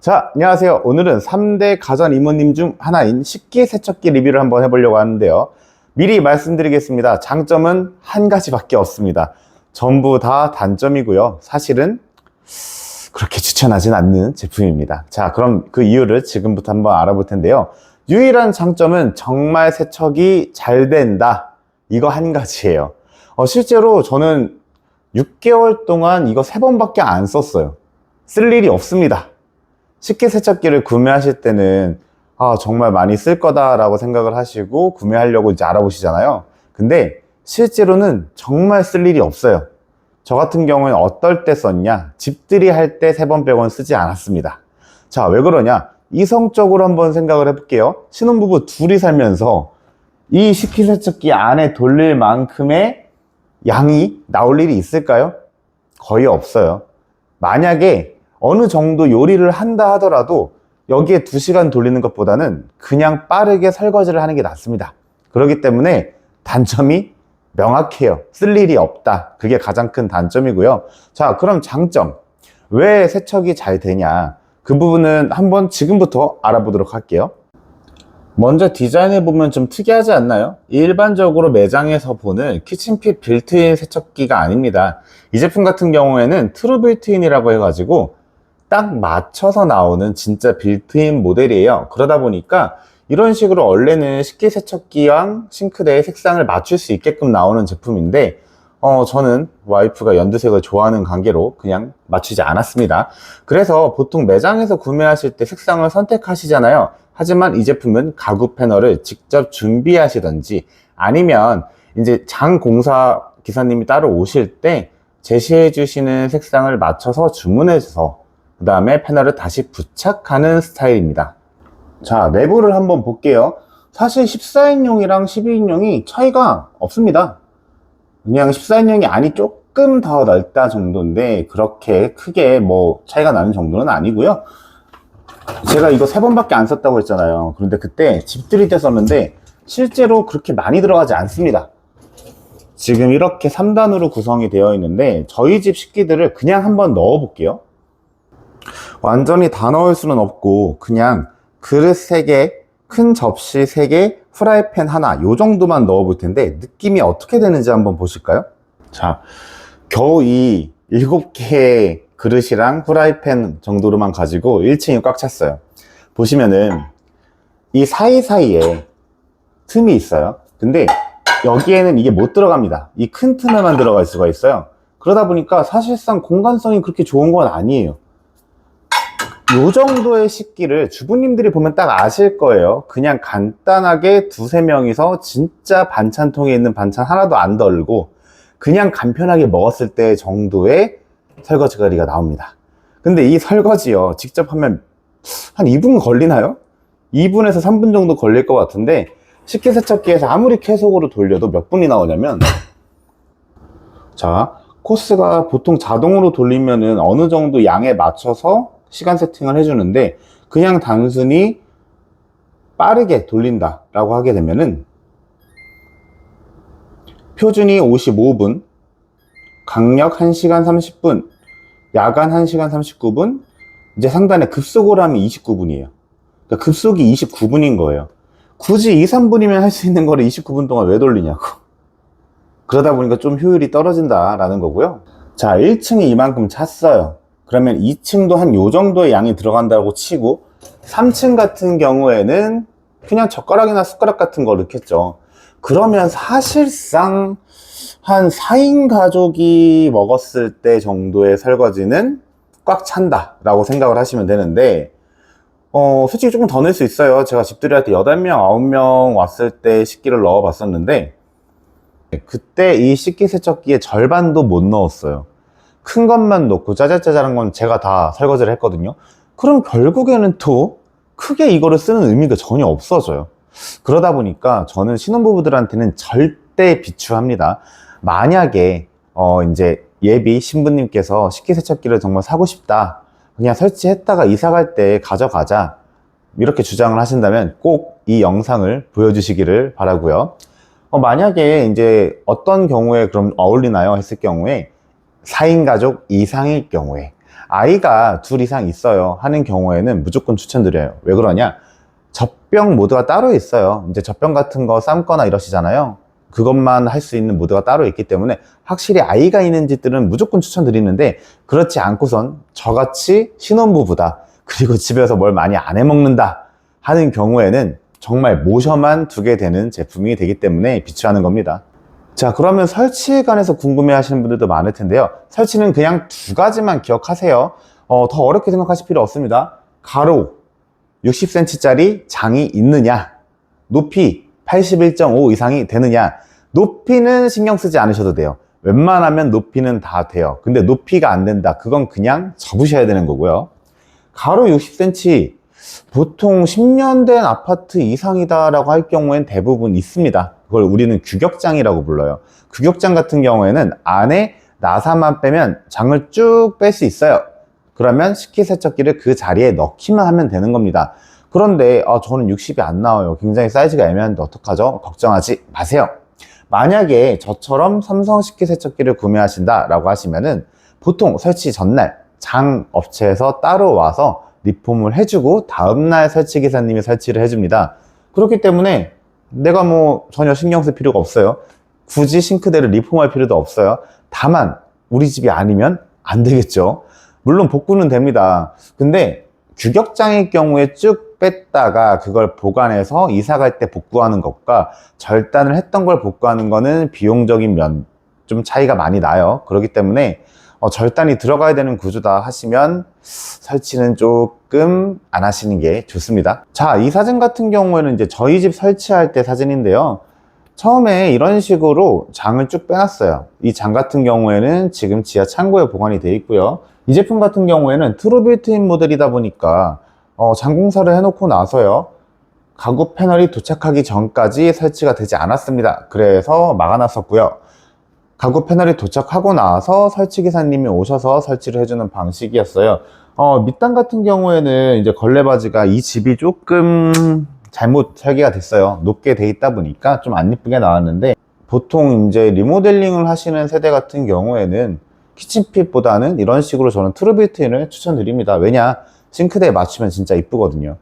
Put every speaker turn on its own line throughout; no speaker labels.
자, 안녕하세요. 오늘은 3대 가전 이모님 중 하나인 식기세척기 리뷰를 한번 해보려고 하는데요. 미리 말씀드리겠습니다. 장점은 한 가지밖에 없습니다. 전부 다 단점이고요. 사실은 그렇게 추천하진 않는 제품입니다. 자, 그럼 그 이유를 지금부터 한번 알아볼 텐데요. 유일한 장점은 정말 세척이 잘 된다. 이거 한 가지예요. 실제로 저는 6개월 동안 이거 3번밖에 안 썼어요. 쓸 일이 없습니다. 식기세척기를 구매하실 때는 정말 많이 쓸 거다라고 생각을 하시고 구매하려고 이제 알아보시잖아요. 근데 실제로는 정말 쓸 일이 없어요. 저 같은 경우는 어떨 때 썼냐? 집들이 할 때 3번 빼고는 쓰지 않았습니다. 자, 왜 그러냐? 이성적으로 한번 생각을 해볼게요. 신혼부부 둘이 살면서 이 식기세척기 안에 돌릴 만큼의 양이 나올 일이 있을까요? 거의 없어요. 만약에 어느 정도 요리를 한다 하더라도 여기에 2시간 돌리는 것보다는 그냥 빠르게 설거지를 하는 게 낫습니다. 그렇기 때문에 단점이 명확해요. 쓸 일이 없다. 그게 가장 큰 단점이고요. 자, 그럼 장점. 왜 세척이 잘 되냐? 그 부분은 한번 지금부터 알아보도록 할게요. 먼저 디자인해보면 좀 특이하지 않나요? 일반적으로 매장에서 보는 키친핏 빌트인 세척기가 아닙니다. 이 제품 같은 경우에는 트루 빌트인이라고 해가지고 딱 맞춰서 나오는 진짜 빌트인 모델이에요. 그러다 보니까 이런 식으로 원래는 식기세척기랑 싱크대의 색상을 맞출 수 있게끔 나오는 제품인데 저는 와이프가 연두색을 좋아하는 관계로 그냥 맞추지 않았습니다. 그래서 보통 매장에서 구매하실 때 색상을 선택하시잖아요. 하지만 이 제품은 가구 패널을 직접 준비하시던지 아니면 이제 장 공사 기사님이 따로 오실 때 제시해 주시는 색상을 맞춰서 주문해서 그 다음에 패널을 다시 부착하는 스타일입니다. 자, 내부를 한번 볼게요. 사실 14인용이랑 12인용이 차이가 없습니다. 그냥 14인용이 안이 조금 더 넓다 정도인데 그렇게 크게 뭐 차이가 나는 정도는 아니고요. 제가 이거 3번밖에 안 썼다고 했잖아요. 그런데 그때 집들이 때 썼는데 실제로 그렇게 많이 들어가지 않습니다. 지금 이렇게 3단으로 구성이 되어 있는데 저희 집 식기들을 그냥 한번 넣어 볼게요. 완전히 다 넣을 수는 없고 그냥 그릇 3개, 큰 접시 3개, 프라이팬 하나 요 정도만 넣어 볼 텐데 느낌이 어떻게 되는지 한번 보실까요? 자, 겨우 이 7개의 그릇이랑 프라이팬 정도로만 가지고 1층이 꽉 찼어요. 보시면은 이 사이사이에 틈이 있어요. 근데 여기에는 이게 못 들어갑니다. 이 큰 틈에만 들어갈 수가 있어요. 그러다 보니까 사실상 공간성이 그렇게 좋은 건 아니에요. 요 정도의 식기를 주부님들이 보면 딱 아실 거예요. 그냥 간단하게 2~3명이서 진짜 반찬통에 있는 반찬 하나도 안 덜고 그냥 간편하게 먹었을 때 정도의 설거지 거리가 나옵니다. 근데 이 설거지요, 직접 하면 한 2분 걸리나요? 2분에서 3분 정도 걸릴 것 같은데 식기세척기에서 아무리 계속으로 돌려도 몇 분이 나오냐면, 자, 코스가 보통 자동으로 돌리면은 어느 정도 양에 맞춰서 시간 세팅을 해주는데 그냥 단순히 빠르게 돌린다 라고 하게 되면은 표준이 55분, 강력 1시간 30분, 야간 1시간 39분, 이제 상단에 급속으로 하면 29분이에요. 그러니까 급속이 29분인 거예요. 굳이 2~3분이면 할 수 있는 거를 29분 동안 왜 돌리냐고. 그러다 보니까 좀 효율이 떨어진다 라는 거고요. 자, 1층이 이만큼 찼어요. 그러면 2층도 한 요 정도의 양이 들어간다고 치고 3층 같은 경우에는 그냥 젓가락이나 숟가락 같은 거 넣겠죠. 그러면 사실상 한 4인 가족이 먹었을 때 정도의 설거지는 꽉 찬다 라고 생각을 하시면 되는데 솔직히 조금 더 넣을 수 있어요. 제가 집들이 할 때 8명, 9명 왔을 때 식기를 넣어 봤었는데 그때 이 식기세척기에 절반도 못 넣었어요. 큰 것만 넣고 짜잘짜잘한 건 제가 다 설거지를 했거든요. 그럼 결국에는 또 크게 이거를 쓰는 의미가 전혀 없어져요. 그러다 보니까 저는 신혼부부들한테는 절대 비추합니다. 만약에 이제 예비 신부님께서 식기세척기를 정말 사고 싶다, 그냥 설치했다가 이사 갈 때 가져가자, 이렇게 주장을 하신다면 꼭 이 영상을 보여주시기를 바라고요. 만약에 이제 어떤 경우에 그럼 어울리나요 했을 경우에 4인 가족 이상일 경우에, 아이가 둘 이상 있어요 하는 경우에는 무조건 추천드려요. 왜 그러냐? 젖병 모드가 따로 있어요. 이제 젖병 같은 거 삶거나 이러시잖아요. 그것만 할 수 있는 모드가 따로 있기 때문에 확실히 아이가 있는 집들은 무조건 추천드리는데, 그렇지 않고선 저같이 신혼부부다, 그리고 집에서 뭘 많이 안 해먹는다 하는 경우에는 정말 모셔만 두게 되는 제품이 되기 때문에 비추하는 겁니다. 자, 그러면 설치에 관해서 궁금해 하시는 분들도 많을 텐데요. 설치는 그냥 두 가지만 기억하세요. 더 어렵게 생각하실 필요 없습니다. 가로 60cm 짜리 장이 있느냐, 높이 81.5 이상이 되느냐. 높이는 신경 쓰지 않으셔도 돼요. 웬만하면 높이는 다 돼요. 근데 높이가 안 된다, 그건 그냥 접으셔야 되는 거고요. 가로 60cm, 보통 10년 된 아파트 이상이다 라고 할 경우엔 대부분 있습니다. 그걸 우리는 규격장이라고 불러요. 규격장 같은 경우에는 안에 나사만 빼면 장을 쭉 뺄 수 있어요. 그러면 식기세척기를 그 자리에 넣기만 하면 되는 겁니다. 그런데 저는 60이 안 나와요, 굉장히 사이즈가 애매한데 어떡하죠? 걱정하지 마세요. 만약에 저처럼 삼성 식기세척기를 구매하신다 라고 하시면은 보통 설치 전날 장 업체에서 따로 와서 리폼을 해주고 다음날 설치기사님이 설치를 해줍니다. 그렇기 때문에 내가 뭐 전혀 신경 쓸 필요가 없어요. 굳이 싱크대를 리폼할 필요도 없어요. 다만 우리 집이 아니면 안 되겠죠. 물론 복구는 됩니다. 근데 규격장일 경우에 쭉 뺐다가 그걸 보관해서 이사 갈 때 복구하는 것과 절단을 했던 걸 복구하는 거는 비용적인 면 좀 차이가 많이 나요. 그렇기 때문에 절단이 들어가야 되는 구조다 하시면 설치는 조금 안 하시는 게 좋습니다. 자, 이 사진 같은 경우에는 이제 저희 집 설치할 때 사진인데요. 처음에 이런 식으로 장을 쭉 빼놨어요. 이 장 같은 경우에는 지금 지하 창고에 보관이 되어 있고요. 이 제품 같은 경우에는 트루 빌트인 모델이다 보니까 장 공사를 해놓고 나서요, 가구 패널이 도착하기 전까지 설치가 되지 않았습니다. 그래서 막아놨었고요. 가구 패널이 도착하고 나서 설치기사님이 오셔서 설치를 해주는 방식이었어요. 밑단 같은 경우에는 이제 걸레바지가 이 집이 조금 잘못 설계가 됐어요. 높게 돼 있다 보니까 좀 안 이쁘게 나왔는데, 보통 이제 리모델링을 하시는 세대 같은 경우에는 키친핏보다는 이런 식으로 저는 트루빌트인을 추천드립니다. 왜냐? 싱크대에 맞추면 진짜 이쁘거든요.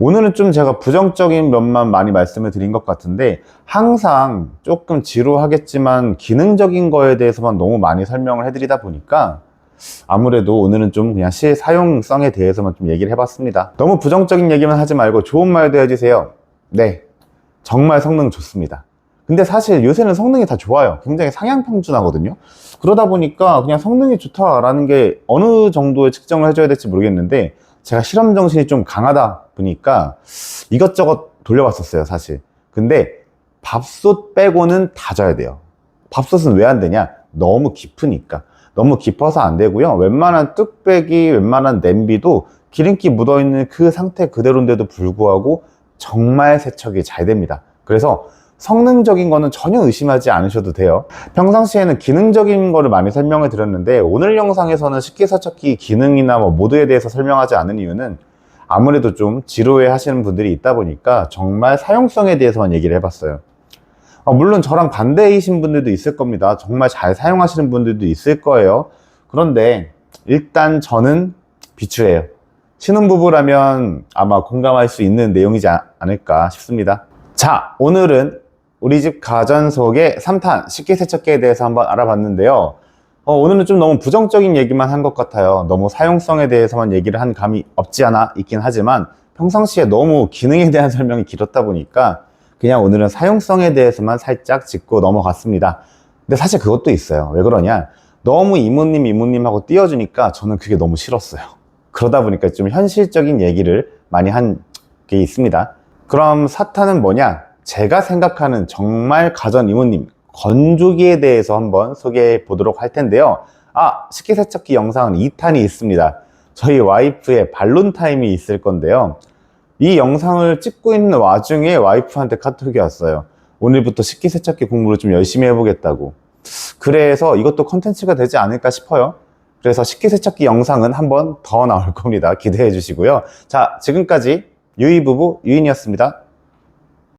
오늘은 좀 제가 부정적인 면만 많이 말씀을 드린 것 같은데, 항상 조금 지루하겠지만 기능적인 거에 대해서만 너무 많이 설명을 해드리다 보니까 아무래도 오늘은 좀 그냥 실사용성에 대해서만 좀 얘기를 해봤습니다. 너무 부정적인 얘기만 하지 말고 좋은 말도 해주세요. 네, 정말 성능 좋습니다. 근데 사실 요새는 성능이 다 좋아요. 굉장히 상향평준하거든요. 그러다 보니까 그냥 성능이 좋다라는 게 어느 정도의 측정을 해줘야 될지 모르겠는데, 제가 실험 정신이 좀 강하다 보니까 이것저것 돌려봤었어요, 사실. 근데 밥솥 빼고는 다 져야 돼요. 밥솥은 왜 안 되냐? 너무 깊으니까. 너무 깊어서 안 되고요. 웬만한 뚝배기, 웬만한 냄비도 기름기 묻어있는 그 상태 그대로인데도 불구하고 정말 세척이 잘 됩니다. 그래서 성능적인 거는 전혀 의심하지 않으셔도 돼요. 평상시에는 기능적인 거를 많이 설명을 드렸는데, 오늘 영상에서는 식기세척기 기능이나 뭐 모드에 대해서 설명하지 않은 이유는 아무래도 좀 지루해 하시는 분들이 있다 보니까 정말 사용성에 대해서만 얘기를 해봤어요. 물론 저랑 반대이신 분들도 있을 겁니다. 정말 잘 사용하시는 분들도 있을 거예요. 그런데 일단 저는 비추해요. 신혼부부라면 아마 공감할 수 있는 내용이지 않을까 싶습니다. 자, 오늘은 우리 집 가전속의 3탄 식기세척기에 대해서 한번 알아봤는데요. 오늘은 좀 너무 부정적인 얘기만 한 것 같아요. 너무 사용성에 대해서만 얘기를 한 감이 없지 않아 있긴 하지만, 평상시에 너무 기능에 대한 설명이 길었다 보니까 그냥 오늘은 사용성에 대해서만 살짝 짚고 넘어갔습니다. 근데 사실 그것도 있어요. 왜 그러냐? 너무 이모님 하고 띄워주니까 저는 그게 너무 싫었어요. 그러다 보니까 좀 현실적인 얘기를 많이 한 게 있습니다. 그럼 4탄은 뭐냐? 제가 생각하는 정말 가전 이모님 건조기에 대해서 한번 소개해 보도록 할 텐데요. 식기세척기 영상은 2탄이 있습니다. 저희 와이프의 반론 타임이 있을 건데요. 이 영상을 찍고 있는 와중에 와이프한테 카톡이 왔어요. 오늘부터 식기세척기 공부를 좀 열심히 해보겠다고. 그래서 이것도 컨텐츠가 되지 않을까 싶어요. 그래서 식기세척기 영상은 한번 더 나올 겁니다. 기대해 주시고요. 자, 지금까지 유이부부 유인이었습니다.